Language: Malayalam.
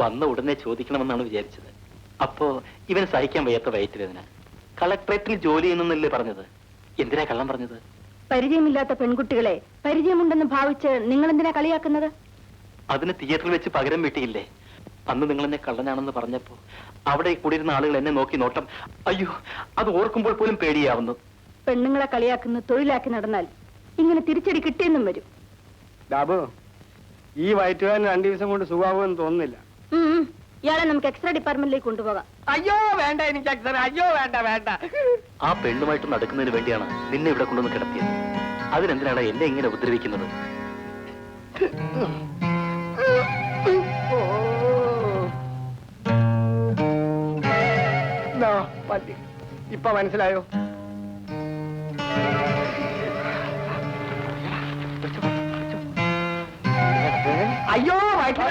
വന്ന ഉടനെ ചോദിക്കണമെന്നാണ് വിചാരിച്ചത്. അപ്പോ ഇവന് സഹിക്കാൻ വയ്യാത്ത വയറ്റുവേദന. കളക്ടറേറ്റിൽ ജോലി ചെയ്യുന്നല്ലേ പറഞ്ഞത്? എന്തിനാ കള്ളം പറഞ്ഞത്? പരിചയമില്ലാത്ത പെൺകുട്ടികളെ പരിചയമുണ്ടെന്ന് ഭാവിച്ച് നിങ്ങൾ എന്തിനാ കളിയാക്കുന്നത്? അതിന് തിയേറ്ററിൽ വെച്ച് പകരം വീട്ടിയില്ലേ? അന്ന് നിങ്ങൾ എന്നെ കള്ളനാണെന്ന് പറഞ്ഞപ്പോ അവിടെ കൂടിയിരുന്ന ആളുകൾ എന്നെ നോക്കി നോട്ടം. അയ്യോ, അത് ഓർക്കുമ്പോൾ പോലും പേടിയാവുന്നു. പെണ്ണുങ്ങളെ കളിയാക്കുന്ന തൊഴിലാക്കി നടന്നാൽ ഇങ്ങനെ തിരിച്ചടി കിട്ടിയെന്നും വരും. ബാബു, ഈ വയറ്റുകാരൻ 2 ദിവസം കൊണ്ട് സുഖാവുമെന്ന് തോന്നുന്നില്ല. ഇയാളെ നമുക്ക് എക്സ്റേ ഡിപ്പാർട്ട്മെന്റിലേക്ക് കൊണ്ടുപോകാം. അയ്യോ വേണ്ട, എനിക്ക് എക്സ്റേ. അയ്യോ വേണ്ട വേണ്ട. ആ പെണ്ണുമായിട്ട് നടക്കുന്നതിന് വേണ്ടിയാണ് നിന്നെ ഇവിടെ കൊണ്ടുവന്ന് കിടത്തിയത്. അതിനെന്തിനാണ് എന്നെ ഇങ്ങനെ ഉപദ്രവിക്കുന്നത്? ഇപ്പൊ മനസ്സിലായോ? അയ്യോ വയറ്റിൽ